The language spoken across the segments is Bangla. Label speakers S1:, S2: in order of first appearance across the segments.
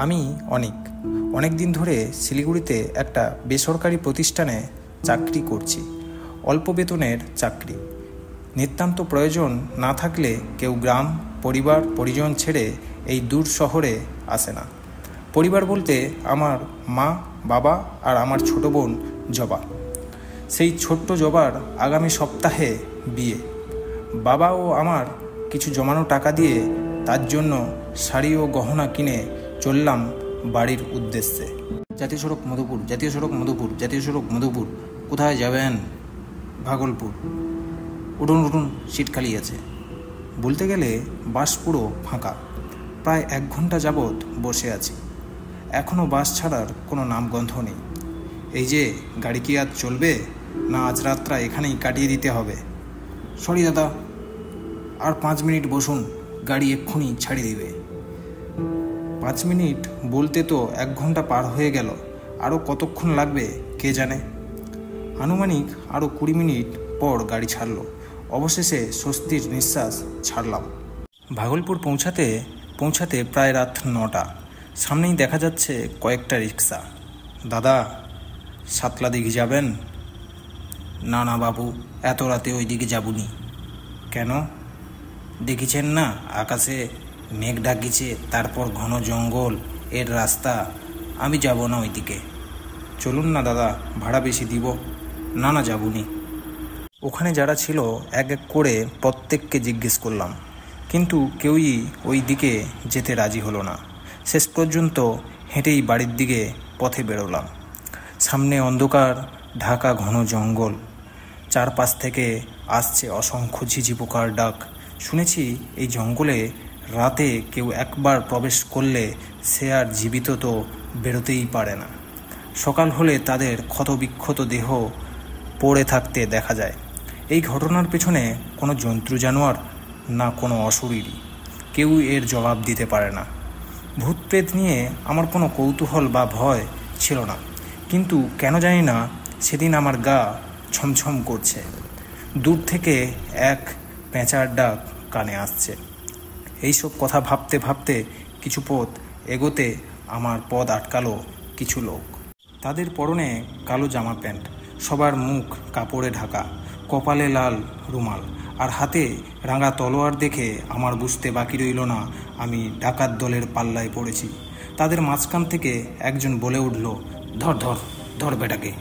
S1: আমি অনেক দিন ধরে শিলিগুড়িতে একটা বেসরকারি প্রতিষ্ঠানে চাকরি করছি। অল্প বেতনের চাকরি। নিতান্ত প্রয়োজন না থাকলে কেউ গ্রাম, পরিবার, পরিজন ছেড়ে এই দূর শহরে আসে না। পরিবার বলতে আমার মা, বাবা আর আমার ছোট বোন জবা। সেই ছোট্ট জবার আগামী সপ্তাহে বিয়ে। বাবা ও আমার কিছু জমানো টাকা দিয়ে তার জন্য শাড়ি ও গহনা কিনে চললাম বাড়ির উদ্দেশ্যে। জাতীয় সড়ক মধুপুর। কোথায় যাবেন? ভাগলপুর। উঠুন, সিট খালি আছে। বলতে গেলে বাস পুরো ফাঁকা। প্রায় 1 ঘন্টা যাবৎ বসে আছি। এখনও বাস ছাড়ার কোনো নামগন্ধ নেই। এই যে গাড়ি কি আজ চলবে, না আজ রাতটা এখানেই কাটিয়ে দিতে হবে? সরি দাদা, আর 5 মিনিট বসুন, গাড়ি এক্ষুনি ছাড়িয়ে দিবে। 5 মিনিট বলতে তো 1 ঘন্টা পার হয়ে গেল। আরও কতক্ষণ লাগবে কে জানে। আনুমানিক আরও 20 মিনিট পর গাড়ি ছাড়ল। অবশেষে স্বস্তির নিঃশ্বাস ছাড়লাম। ভাগলপুর পৌঁছাতে প্রায় রাত 9টা। সামনেই দেখা যাচ্ছে কয়েকটা রিক্সা। দাদা, সাতলা দিঘি যাবেন? না বাবু, এত রাতে ওই দিকে যাবনি। কেন? দেখেছেন না আকাশে মেঘ ডাকিছে, তারপর ঘন জঙ্গল, এর রাস্তা। আমি যাব না ওইদিকে। চলুন না দাদা, ভাড়া বেশি দিব। না যাবনি। ওখানে যারা ছিল এক এক করে প্রত্যেককে জিজ্ঞেস করলাম, কিন্তু কেউই ওই দিকে যেতে রাজি হলো না। শেষ পর্যন্ত হেঁটেই বাড়ির দিকে পথে বেরোলাম। সামনে অন্ধকার ঢাকা ঘন জঙ্গল। চারপাশ থেকে আসছে অসংখ্য ঝিঝি পোকার ডাক। শুনেছি এই জঙ্গলে রাতে কেউ একবার প্রবেশ করলে সে আর জীবিত তো বেরোতেই পারে না। সকাল হলে তাদের ক্ষতবিক্ষত দেহ পড়ে থাকতে দেখা যায়। এই ঘটনার পেছনে কোনো জন্তু জানোয়ার না কোনো অশরীরী, কেউ এর জবাব দিতে পারে না। ভূত প্রেত নিয়ে আমার কোনো কৌতূহল বা ভয় ছিল না, কিন্তু কেন জানি না সেদিন আমার গা ছমছম করছে। দূর থেকে এক পেঁচার ডাক কানে আসছে। এইসব কথা ভাবতে ভাবতে কিছু পথ এগোতে আমার পথ আটকালো কিছু লোক। তাদের পরনে কালো জামা প্যান্ট, সবার মুখ কাপড়ে ঢাকা, কপালে লাল রুমাল আর হাতে রাঙা তলোয়ার দেখে আমার বুঝতে বাকি রইল না আমি ডাকাত দলের পাল্লায় পড়েছি। তাদের মাঝখান থেকে একজন বলে উঠল, ধর বেটাকে,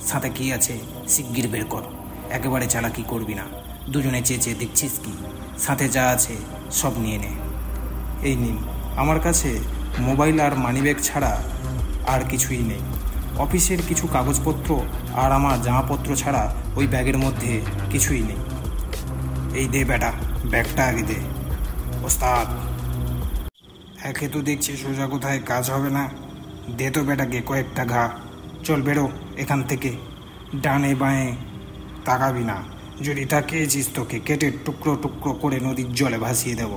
S1: সাথে কি আছে শিগগির বের কর, একেবারে চালাকি করবি না। দুজনে চেয়ে দেখছিস কি? সাথে যা আছে সব নিয়ে নে। এই নিন, আমার কাছে মোবাইল আর মানিব্যাগ ছাড়া আর কিছুই নেই। অফিসের কিছু কাগজপত্র আর আমার জামাপত্র ছাড়া ওই ব্যাগের মধ্যে কিছুই নেই। এই দে বেটা, ব্যাগটা আগে দে। ওস্তাদ, একে তো দেখছি সোজা কোথায় কাজ হবে না। দে তো বেটাকে কয়েকটা ঘা। চল বেরো এখান থেকে। ডানে বাঁয়ে তাকাবি না। যদি তাকিয়েছিস তোকে কেটে টুকরো টুকরো করে নদীর জলে ভাসিয়ে দেব।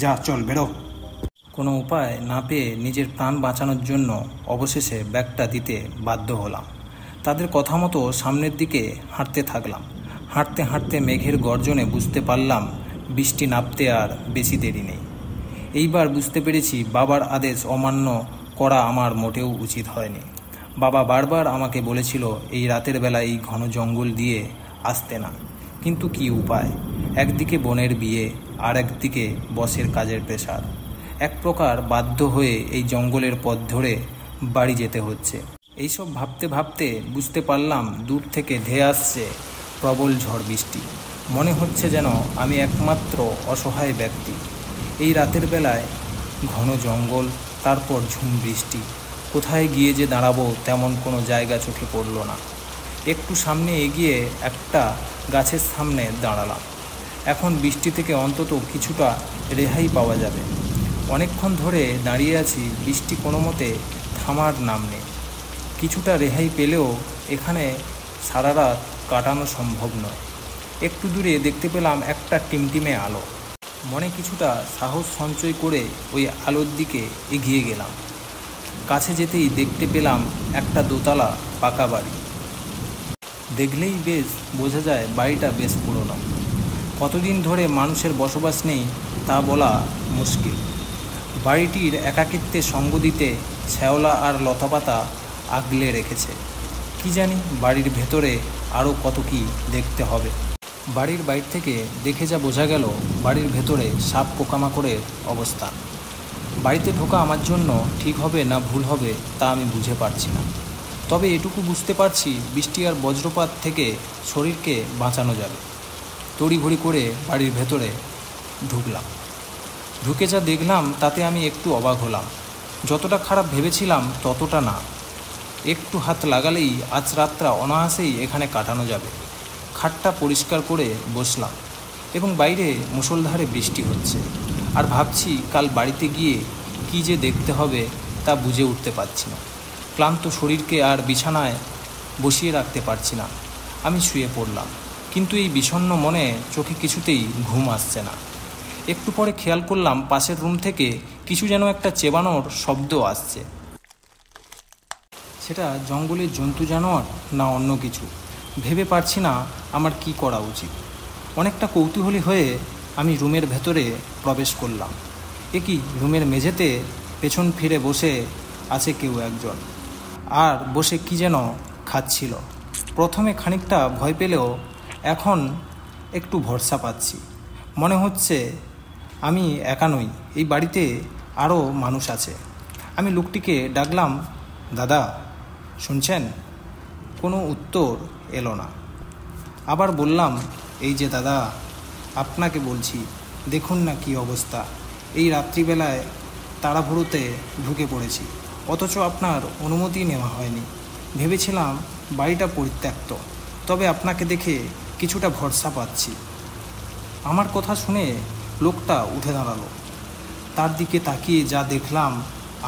S1: যা, চল বেরো। কোনো উপায় না পেয়ে নিজের প্রাণ বাঁচানোর জন্য অবশেষে ব্যাগটা দিতে বাধ্য হলাম। তাদের কথা মতো সামনের দিকে হাঁটতে থাকলাম। হাঁটতে হাঁটতে মেঘের গর্জনে বুঝতে পারলাম বৃষ্টি নামতে আর বেশি দেরি নেই। এইবার বুঝতে পেরেছি বাবার আদেশ অমান্য করা আমার মোটেও উচিত হয়নি। বাবা বারবার আমাকে বলেছিল এই রাতের বেলা এই ঘন জঙ্গল দিয়ে আসতে না, কিন্তু কি উপায়? একদিকে বোনের বিয়ে, আর একদিকে বসের কাজের প্রেসার। এক প্রকার বাধ্য হয়ে এই জঙ্গলের পথ ধরে বাড়ি যেতে হচ্ছে। এইসব ভাবতে ভাবতে বুঝতে পারলাম দূর থেকে ধেয়ে আসছে প্রবল ঝড় বৃষ্টি। মনে হচ্ছে যেন আমি একমাত্র অসহায় ব্যক্তি। এই রাতের বেলায় ঘন জঙ্গল, তারপর ঝুম বৃষ্টি। কোথায় গিয়ে যে দাঁড়াবো তেমন কোনো জায়গা চোখে পড়ল না। একটু সামনে এগিয়ে একটা গাছের সামনে দাঁড়ালাম। এখন বৃষ্টি থেকে অন্তত কিছুটা রেহাই পাওয়া যাবে। অনেকক্ষণ ধরে দাঁড়িয়ে আছি, বৃষ্টি কোনো মতে থামার নাম নেই। কিছুটা রেহাই পেলেও এখানে সারা রাত কাটানো সম্ভব নয়। একটু দূরে দেখতে পেলাম একটা টিমটিমে আলো। মনে কিছুটা সাহস সঞ্চয় করে ওই আলোর দিকে এগিয়ে গেলাম। কাছে যেতেই দেখতে পেলাম একটা দোতলা পাকা বাড়ি। দেখলেই বেশ বোঝা যায় বাড়িটা বেশ পুরনো। কতদিন ধরে মানুষের বসবাস নেই তা বলা মুশকিল। বাড়িটির একাকিত্বে সঙ্গ দিতে শ্যাওলা আর লতাপাতা আগলে রেখেছে। কি জানি বাড়ির ভেতরে আরও কত কি দেখতে হবে। বাড়ির বাইরে থেকে দেখে যা বোঝা গেল, বাড়ির ভেতরে সাপ পোকামাকড়ের অবস্থান। বাড়িতে ঢোকা আমার জন্য ঠিক হবে না ভুল হবে তা আমি বুঝে পারছি না। তবে এটুকু বুঝতে পারছি, বৃষ্টি আর বজ্রপাত থেকে শরীরকে বাঁচানো যাবে। তড়িঘড়ি করে বাড়ির ভেতরে ঢুকলাম। ঢুকে যা দেখলাম তাতে আমি একটু অবাক হলাম। যতটা খারাপ ভেবেছিলাম ততটা না। একটু হাত লাগালেই আজ রাতটা অনায়াসেই এখানে কাটানো যাবে। খাটটা পরিষ্কার করে বসলাম এবং বাইরে মুষলধারে বৃষ্টি হচ্ছে। আর ভাবছি কাল বাড়িতে গিয়ে কি যে দেখতে হবে তা বুঝে উঠতে পারছি না। ক্লান্ত শরীরকে আর বিছানায় বসিয়ে রাখতে পারছি না। আমি শুয়ে পড়লাম, কিন্তু এই বিষণ্ণ মনে চোখে কিছুতেই ঘুম আসছে না। একটু পরে খেয়াল করলাম পাশের রুম থেকে কিছু যেন একটা চেবানোর শব্দ আসছে। সেটা জঙ্গলের জন্তু জানোয়ার না অন্য কিছু ভেবে পারছি না আমার কি করা উচিত। অনেকটা কৌতূহলী হয়ে আমি রুমের ভেতরে প্রবেশ করলাম। একই রুমের মেঝেতে পেছন ফিরে বসে আছে কেউ একজন, আর বসে কি যেন খাচ্ছিল। প্রথমে খানিকটা ভয় পেলেও এখন একটু ভরসা পাচ্ছি। মনে হচ্ছে আমি একা নই, এই বাড়িতে আরও মানুষ আছে। আমি লোকটিকে ডাকলাম, দাদা শুনছেন? কোনো উত্তর এলো না। আবার বললাম, এই যে দাদা, আপনাকে বলছি, দেখুন না কি অবস্থা। এই রাত্রিবেলায় তাড়াহুড়োতে ঢুকে পড়েছি, অথচ আপনার অনুমতি নেওয়া হয়নি। ভেবেছিলাম বাড়িটা পরিত্যক্ত, তবে আপনাকে দেখে কিছুটা ভরসা পাচ্ছি। আমার কথা শুনে লোকটা উঠে দাঁড়ালো। তার দিকে তাকিয়ে যা দেখলাম,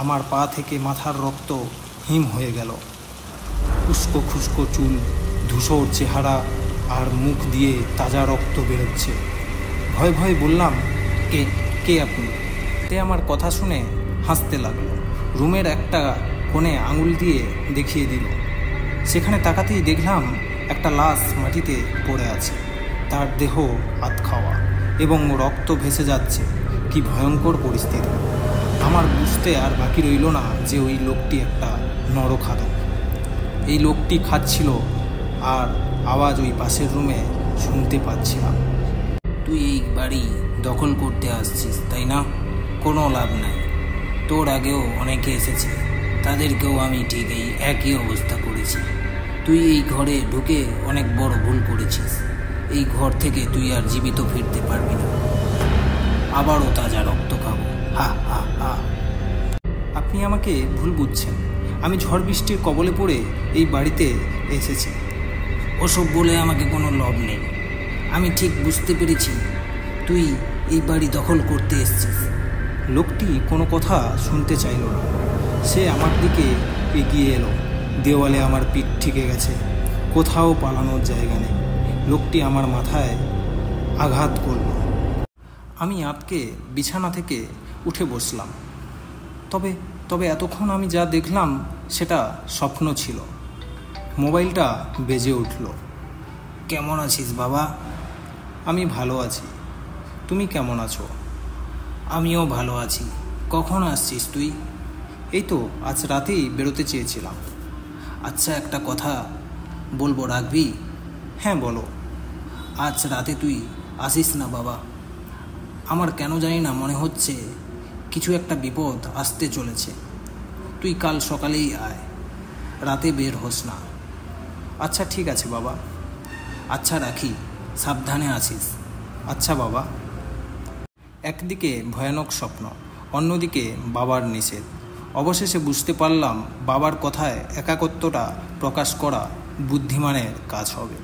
S1: আমার পা থেকে মাথার রক্ত হিম হয়ে গেল। উস্কো খুস্কো চুল, ধূসর চেহারা, আর মুখ দিয়ে তাজা রক্ত বেরোচ্ছে। ভয়ে ভয়ে বললাম, কে কে আপনি? তে আমার কথা শুনে হাসতে লাগলো। রুমের একটা কোণে আঙুল দিয়ে দেখিয়ে দিল। সেখানে তাকাতেই দেখলাম একটা লাশ মাটিতে পড়ে আছে। তার দেহ হাত খাওয়া এবং রক্ত ভেসে যাচ্ছে। কি ভয়ঙ্কর পরিস্থিতি! আমার বুঝতে আর বাকি রইল না যে ওই লোকটি একটা নরখাদক। এই লোকটি খাচ্ছিল আর আওয়াজ ওই পাশের রুমে শুনতে পাচ্ছিলাম।
S2: তুই এই বাড়ি দখল করতে আসছিস, তাই না? কোনো লাভ নাই। তোর আগেও অনেকে এসেছে, তাদেরকেও আমি ঠিক এই একই অবস্থা করেছি। তুই এই ঘরে ঢুকে অনেক বড় ভুল করেছিস। এই ঘর থেকে তুই আর জীবিত ফিরতে পারবি না। আবারও তাজা রক্ত খাবো। হা হা হা।
S1: আপনি আমাকে ভুল বুঝছেন। আমি ঝড় বৃষ্টির কবলে পড়ে এই বাড়িতে এসেছি।
S2: ওসব বলে আমাকে কোনো লাভ নেই। আমি ঠিক বুঝতে পেরেছি তুই এই বাড়ি দখল করতে এসেছিস।
S1: লোকটি কোনো কথা শুনতে চাইল না। সে আমার দিকে এগিয়ে এলো। দেওয়ালে আমার পিঠ ঠেকে গেছে, কোথাও পালানোর জায়গা নেই। লোকটি আমার মাথায় আঘাত করল। আমি আঁতকে বিছানা থেকে উঠে বসলাম। তবে এতক্ষণ আমি যা দেখলাম সেটা স্বপ্ন ছিল। মোবাইলটা বেজে উঠল।
S2: কেমন আছিস বাবা?
S1: আমি ভালো আছি, তুমি কেমন আছো?
S2: আমিও ভালো আছি। কখন আসছিস তুই?
S1: এই তো আজ রাতেই বেরোতে চেয়েছিলাম।
S2: আচ্ছা, একটা কথা বলবো, রাখবি?
S1: হ্যাঁ বলো।
S2: আজ রাতে তুই আসিস না বাবা। আমার কেন জানি না মনে হচ্ছে কিছু একটা বিপদ আসতে চলেছে। তুই কাল সকালেই আয়, রাতে বের হোস না।
S1: আচ্ছা ঠিক আছে বাবা।
S2: আচ্ছা রাখি, সাবধানে আসিস।
S1: আচ্ছা বাবা। একদিকে ভয়ানক স্বপ্ন, অন্যদিকে বাবার নিষেধ। অবশেষে বুঝতে পারলাম বাবার কথায় একাকিত্বটা প্রকাশ করা বুদ্ধিমানের কাজ হবে।